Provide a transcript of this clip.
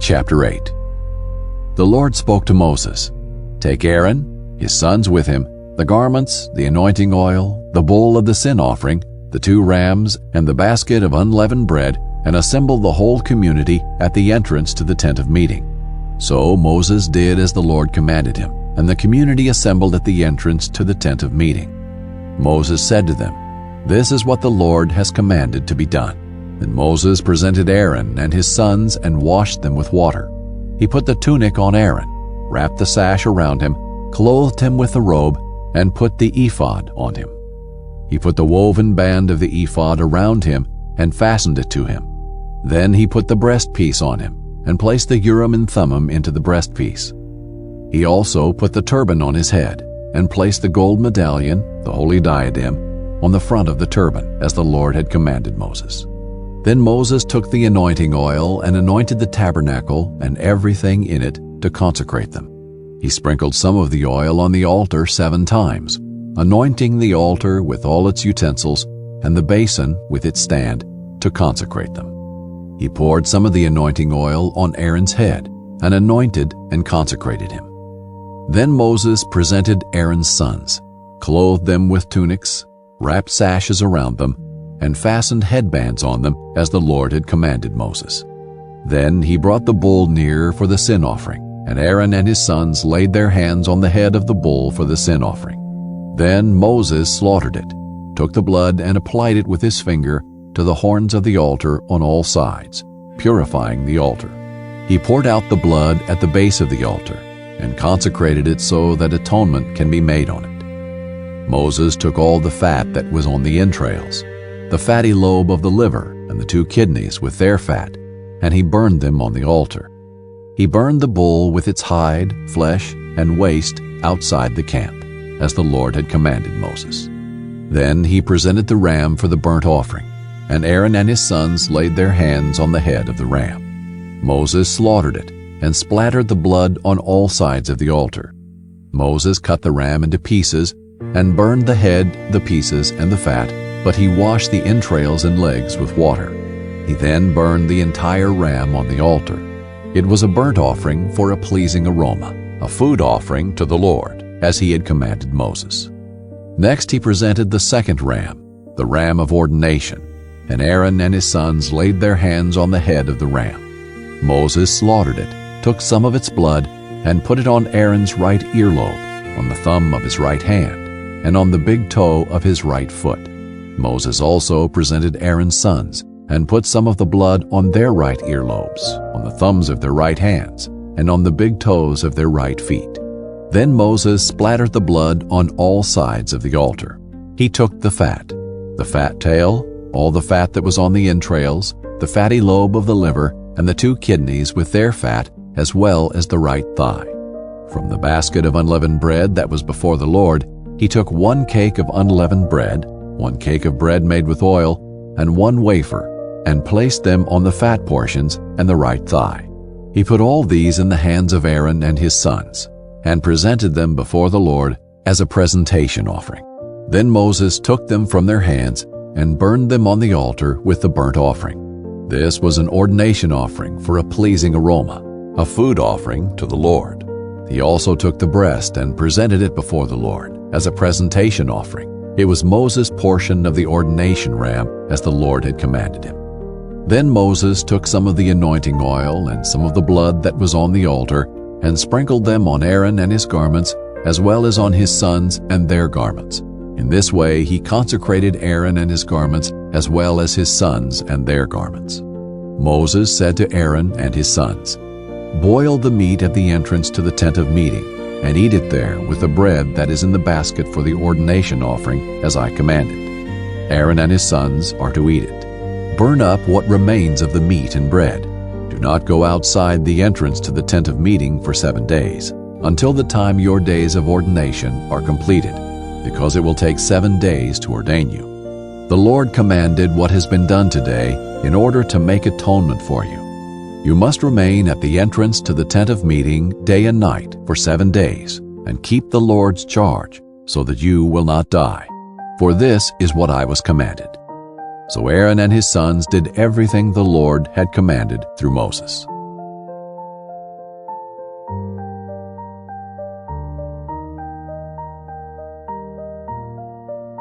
Chapter 8. The Lord spoke to Moses, "Take Aaron, his sons with him, the garments, the anointing oil, the bull of the sin offering, the 2 rams, and the basket of unleavened bread, and assemble the whole community at the entrance to the tent of meeting." So Moses did as the Lord commanded him, and the community assembled at the entrance to the tent of meeting. Moses said to them, "This is what the Lord has commanded to be done." Then Moses presented Aaron and his sons and washed them with water. He put the tunic on Aaron, wrapped the sash around him, clothed him with the robe, and put the ephod on him. He put the woven band of the ephod around him and fastened it to him. Then he put the breastpiece on him and placed the Urim and Thummim into the breastpiece. He also put the turban on his head and placed the gold medallion, the holy diadem, on the front of the turban, as the Lord had commanded Moses. Then Moses took the anointing oil and anointed the tabernacle and everything in it to consecrate them. He sprinkled some of the oil on the altar 7 times, anointing the altar with all its utensils and the basin with its stand to consecrate them. He poured some of the anointing oil on Aaron's head and anointed and consecrated him. Then Moses presented Aaron's sons, clothed them with tunics, wrapped sashes around them, and fastened headbands on them as the Lord had commanded Moses. Then he brought the bull near for the sin offering, and Aaron and his sons laid their hands on the head of the bull for the sin offering. Then Moses slaughtered it, took the blood and applied it with his finger to the horns of the altar on all sides, purifying the altar. He poured out the blood at the base of the altar and consecrated it so that atonement can be made on it. Moses took all the fat that was on the entrails, the fatty lobe of the liver and the 2 kidneys with their fat, and he burned them on the altar. He burned the bull with its hide, flesh, and waste outside the camp, as the Lord had commanded Moses. Then he presented the ram for the burnt offering, and Aaron and his sons laid their hands on the head of the ram. Moses slaughtered it and splattered the blood on all sides of the altar. Moses cut the ram into pieces and burned the head, the pieces, and the fat, but he washed the entrails and legs with water. He then burned the entire ram on the altar. It was a burnt offering for a pleasing aroma, a food offering to the Lord, as he had commanded Moses. Next he presented the 2nd ram, the ram of ordination, and Aaron and his sons laid their hands on the head of the ram. Moses slaughtered it, took some of its blood, and put it on Aaron's right earlobe, on the thumb of his right hand, and on the big toe of his right foot. Moses also presented Aaron's sons and put some of the blood on their right earlobes, on the thumbs of their right hands, and on the big toes of their right feet. Then Moses splattered the blood on all sides of the altar. He took the fat tail, all the fat that was on the entrails, the fatty lobe of the liver, and the 2 kidneys with their fat, as well as the right thigh. From the basket of unleavened bread that was before the Lord, he took 1 cake of unleavened bread, 1 cake of bread made with oil, and 1 wafer, and placed them on the fat portions and the right thigh. He put all these in the hands of Aaron and his sons, and presented them before the Lord as a presentation offering. Then Moses took them from their hands and burned them on the altar with the burnt offering. This was an ordination offering for a pleasing aroma, a food offering to the Lord. He also took the breast and presented it before the Lord as a presentation offering. It was Moses' portion of the ordination ram, as the Lord had commanded him. Then Moses took some of the anointing oil and some of the blood that was on the altar and sprinkled them on Aaron and his garments, as well as on his sons and their garments. In this way he consecrated Aaron and his garments, as well as his sons and their garments. Moses said to Aaron and his sons, "Boil the meat at the entrance to the tent of meeting, and eat it there with the bread that is in the basket for the ordination offering, as I commanded. Aaron and his sons are to eat it. Burn up what remains of the meat and bread. Do not go outside the entrance to the tent of meeting for 7 days, until the time your days of ordination are completed, because it will take 7 days to ordain you. The Lord commanded what has been done today in order to make atonement for you. You must remain at the entrance to the tent of meeting day and night for 7 days, and keep the Lord's charge, so that you will not die. For this is what I was commanded." So Aaron and his sons did everything the Lord had commanded through Moses.